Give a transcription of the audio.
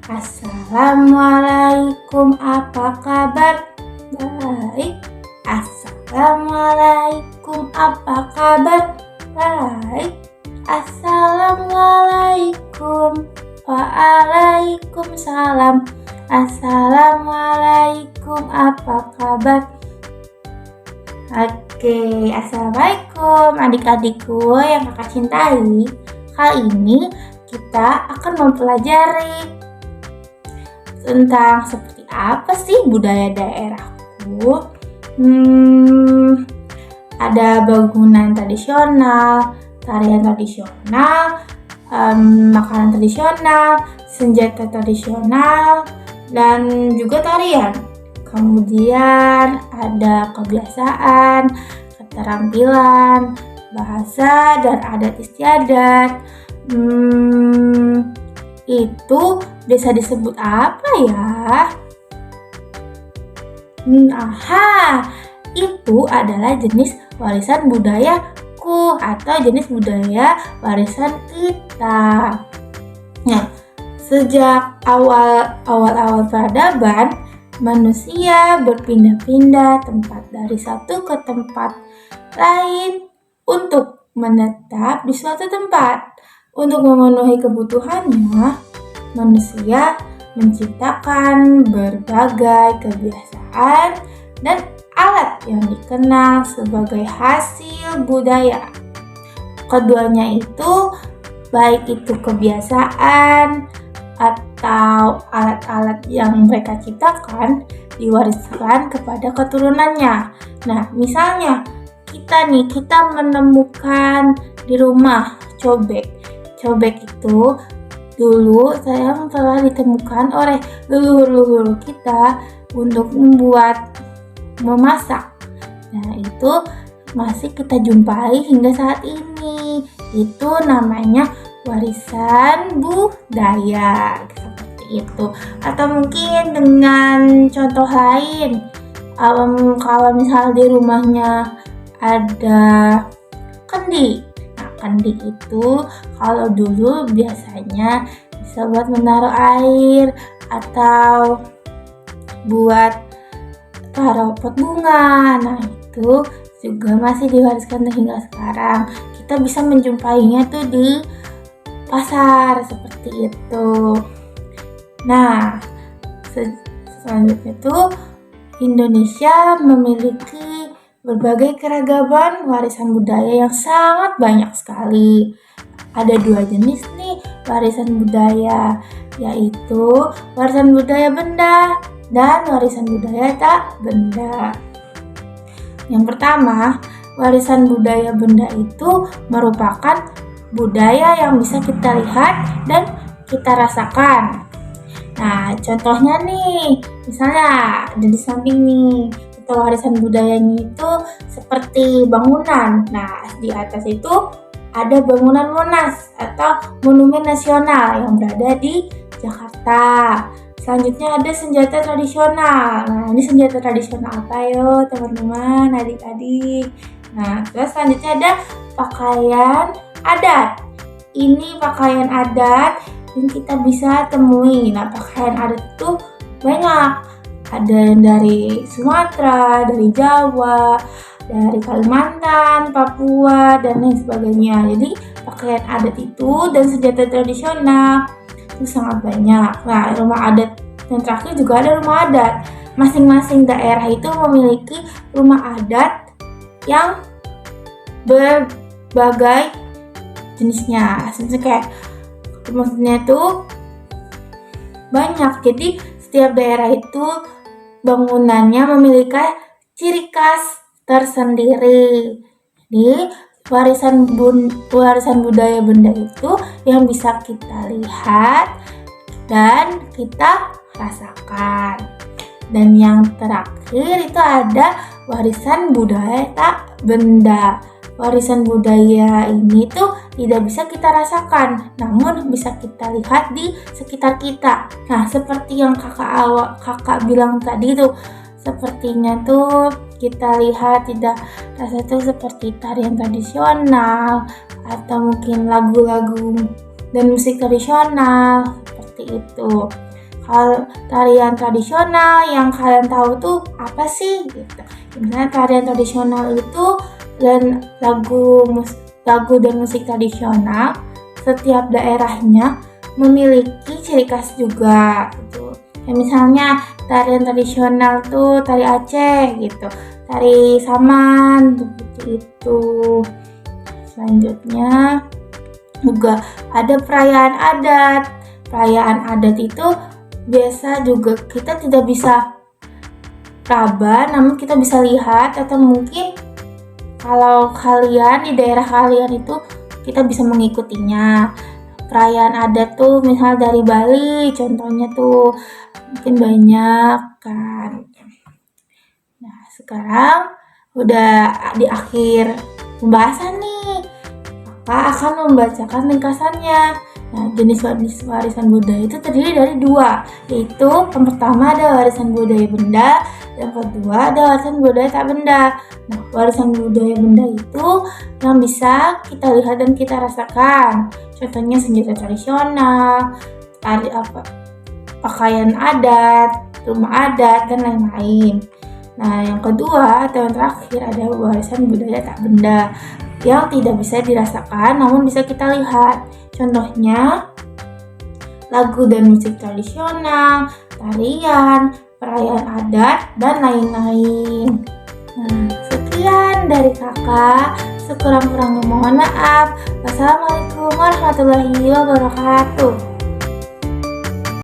Assalamualaikum, apa kabar? Baik. Assalamualaikum, apa kabar? Baik. Assalamualaikum. Waalaikumsalam. Assalamualaikum, apa kabar? Oke, assalamualaikum adik-adikku yang kakak cintai. Kali ini kita akan mempelajari tentang seperti apa sih budaya daerahku. Ada bangunan tradisional, tarian tradisional, makanan tradisional, senjata tradisional, dan juga tarian. Kemudian ada kebiasaan, keterampilan, bahasa, dan adat istiadat. Itu bisa disebut apa ya? Itu adalah jenis warisan budayaku atau jenis budaya warisan kita. Nah, sejak awal peradaban, manusia berpindah-pindah tempat dari satu ke tempat lain untuk menetap di suatu tempat. Untuk memenuhi kebutuhannya, manusia menciptakan berbagai kebiasaan dan alat yang dikenal sebagai hasil budaya. Keduanya itu, baik itu kebiasaan atau alat-alat yang mereka ciptakan, diwariskan kepada keturunannya. Nah, misalnya kita menemukan di rumah cobek. Cobek itu dulu telah ditemukan oleh leluhur-leluhur kita untuk memasak. Nah, itu masih kita jumpai hingga saat ini. Itu namanya warisan budaya, seperti itu. Atau mungkin dengan contoh lain, kalau misal di rumahnya ada kendi. Kendi itu kalau dulu biasanya bisa buat menaruh air atau buat taruh pot bunga. Nah, itu juga masih diwariskan hingga sekarang. Kita bisa menjumpainya tuh di pasar seperti itu. Nah, selanjutnya tuh Indonesia memiliki berbagai keragaman warisan budaya yang sangat banyak sekali. Ada 2 jenis nih warisan budaya, yaitu warisan budaya benda dan warisan budaya tak benda. Yang pertama, warisan budaya benda itu merupakan budaya yang bisa kita lihat dan kita rasakan. Nah, contohnya nih, misalnya ada di samping nih, warisan budayanya itu seperti bangunan. Nah, di atas itu ada bangunan Monas atau Monumen Nasional yang berada di Jakarta. Selanjutnya ada senjata tradisional. Nah, ini senjata tradisional apa yo teman-teman, adik-adik? Nah, terus selanjutnya ada pakaian adat. Ini pakaian adat yang kita bisa temui. Nah, pakaian adat itu banyak. Ada yang dari Sumatera, dari Jawa, dari Kalimantan, Papua, dan lain sebagainya. Jadi pakaian adat itu dan senjata tradisional itu sangat banyak. Nah, rumah adat yang terakhir juga ada rumah adat. Masing-masing daerah itu memiliki rumah adat yang berbagai jenisnya. Maksudnya itu banyak. Jadi setiap daerah itu bangunannya memiliki ciri khas tersendiri. Jadi warisan budaya benda itu yang bisa kita lihat dan kita rasakan. Dan yang terakhir itu ada warisan budaya tak benda. Warisan budaya ini tuh tidak bisa kita rasakan, namun bisa kita lihat di sekitar kita. Nah, seperti yang kakak bilang tadi tuh, sepertinya tuh kita lihat tidak rasa tuh seperti tarian tradisional atau mungkin lagu-lagu dan musik tradisional seperti itu. Kalau tarian tradisional yang kalian tahu tuh apa sih? Gitu. Misalnya tarian tradisional itu dan lagu dan musik tradisional setiap daerahnya memiliki ciri khas juga gitu. Ya, misalnya tarian tradisional tuh tari Aceh gitu, tari Saman seperti itu. Selanjutnya juga ada perayaan adat. Perayaan adat itu biasa juga kita tidak bisa raba, namun kita bisa lihat atau mungkin kalau kalian di daerah kalian itu kita bisa mengikutinya. Perayaan adat tuh misal dari Bali contohnya tuh mungkin banyak kan. Nah sekarang udah di akhir pembahasan nih, Kakak akan membacakan ringkasannya. Nah, jenis warisan budaya itu terdiri dari dua, yaitu yang pertama ada warisan budaya benda, yang kedua ada warisan budaya tak benda. Nah, warisan budaya benda itu yang bisa kita lihat dan kita rasakan. Contohnya senjata tradisional, pakaian adat, rumah adat, dan lain-lain. Nah, yang kedua atau yang terakhir ada warisan budaya tak benda yang tidak bisa dirasakan namun bisa kita lihat. Contohnya lagu dan musik tradisional, tarian, perayaan adat, dan lain-lain. Nah, sekian dari kakak. Sekurang-kurangnya mohon maaf. Wassalamualaikum warahmatullahi wabarakatuh.